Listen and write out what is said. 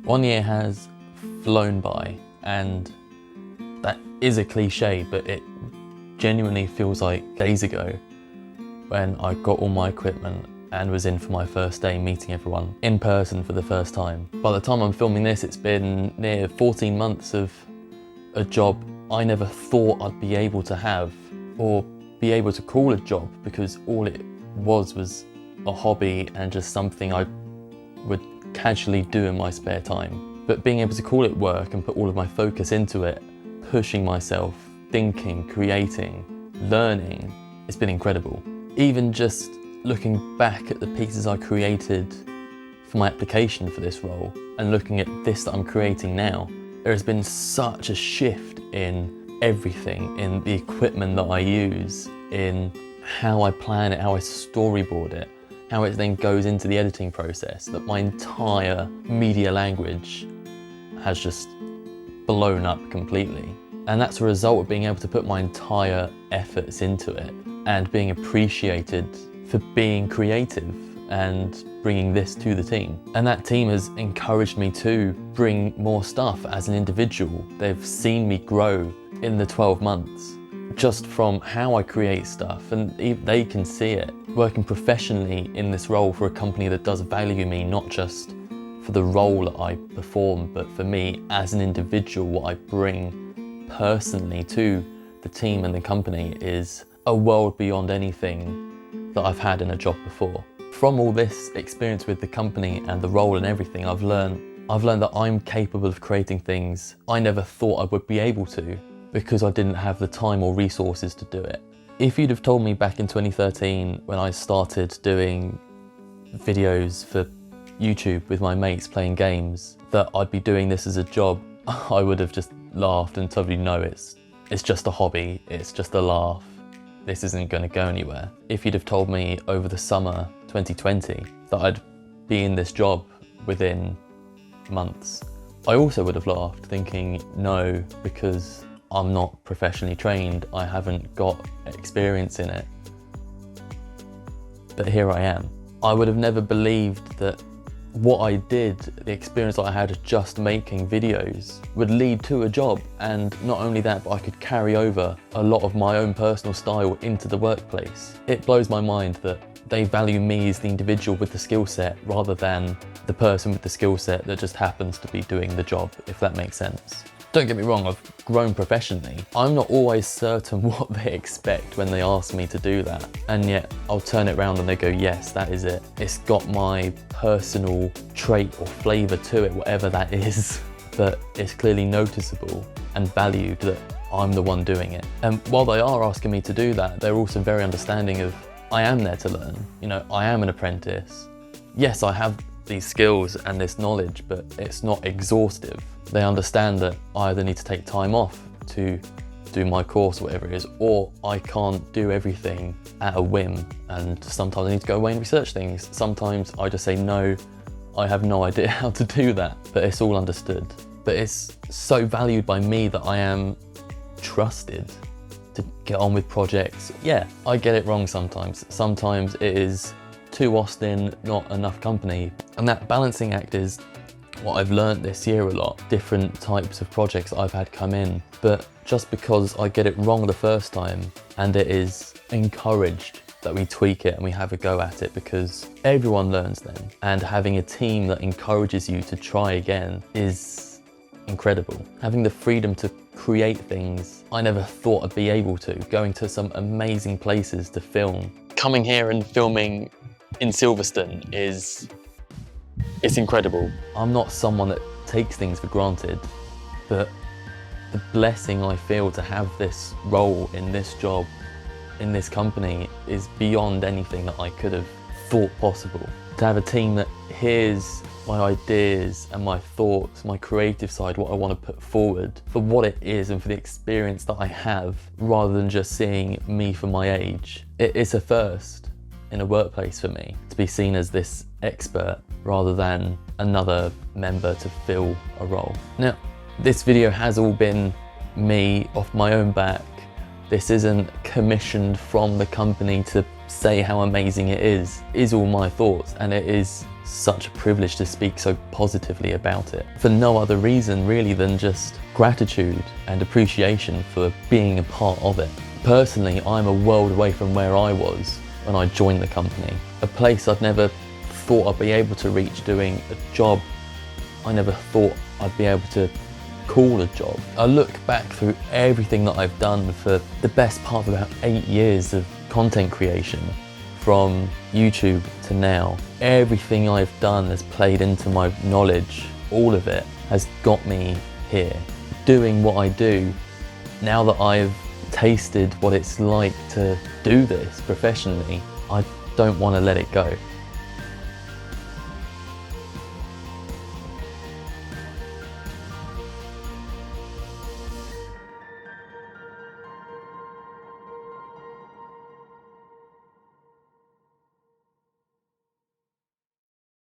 1 year has flown by, and that is a cliche, but it genuinely feels like days ago when I got all my equipment and was in for my first day meeting everyone in person for the first time. By the time I'm filming this, it's been near 14 months of a job I never thought I'd be able to have or be able to call a job, because all it was a hobby and just something I would casually do in my spare time. But being able to call it work and put all of my focus into it, pushing myself, thinking, creating, learning, it's been incredible. Even just looking back at the pieces I created for my application for this role and looking at this that I'm creating now, there has been such a shift in everything, in the equipment that I use, in how I plan it, how I storyboard it, how it then goes into the editing process, that my entire media language has just blown up completely. And that's a result of being able to put my entire efforts into it and being appreciated for being creative and bringing this to the team. And that team has encouraged me to bring more stuff as an individual. They've seen me grow in the 12 months just from how I create stuff, and they can see it. Working professionally in this role for a company that does value me, not just for the role that I perform, but for me as an individual, what I bring personally to the team and the company, is a world beyond anything that I've had in a job before. From all this experience with the company and the role and everything, I've learned that I'm capable of creating things I never thought I would be able to, because I didn't have the time or resources to do it. If you'd have told me back in 2013, when I started doing videos for YouTube with my mates playing games, that I'd be doing this as a job, I would have just laughed and told you, no, it's just a hobby, it's just a laugh, this isn't going to go anywhere. If you'd have told me over the summer 2020 that I'd be in this job within months, I also would have laughed, thinking, no, because I'm not professionally trained, I haven't got experience in it. But here I am. I would have never believed that what I did, the experience I had just making videos, would lead to a job. And not only that, but I could carry over a lot of my own personal style into the workplace. It blows my mind that they value me as the individual with the skill set rather than the person with the skill set that just happens to be doing the job, if that makes sense. Don't get me wrong, I've grown professionally. I'm not always certain what they expect when they ask me to do that. And yet I'll turn it around and they go, yes, that is it. It's got my personal trait or flavour to it, whatever that is, but it's clearly noticeable and valued that I'm the one doing it. And while they are asking me to do that, they're also very understanding of, I am there to learn. You know, I am an apprentice. Yes, I have these skills and this knowledge, but it's not exhaustive. They understand that I either need to take time off to do my course, whatever it is, or I can't do everything at a whim, and sometimes I need to go away and research things. Sometimes I just say, no, I have no idea how to do that, but it's all understood. But it's so valued by me that I am trusted to get on with projects. Yeah, I get it wrong sometimes. Sometimes it is too Austin, not enough company. And that balancing act is what I've learned this year a lot. Different types of projects I've had come in, but just because I get it wrong the first time, and it is encouraged that we tweak it and we have a go at it, because everyone learns then. And having a team that encourages you to try again is incredible. Having the freedom to create things I never thought I'd be able to, going to some amazing places to film. Coming here and filming in Silverstone it's incredible. I'm not someone that takes things for granted, but the blessing I feel to have this role in this job, in this company, is beyond anything that I could have thought possible. To have a team that hears my ideas and my thoughts, my creative side, what I want to put forward for what it is and for the experience that I have, rather than just seeing me for my age. It's a first in a workplace for me, to be seen as this expert rather than another member to fill a role. Now, this video has all been me off my own back. This isn't commissioned from the company to say how amazing it is all my thoughts, and it is such a privilege to speak so positively about it for no other reason really than just gratitude and appreciation for being a part of it. Personally, I'm a world away from where I was when I joined the company, a place I'd never thought I'd be able to reach doing a job I never thought I'd be able to call a job. I look back through everything that I've done for the best part of about 8 years of content creation, from YouTube to now. Everything I've done has played into my knowledge. All of it has got me here. Doing what I do, now that I've tasted what it's like to do this professionally, I don't want to let it go.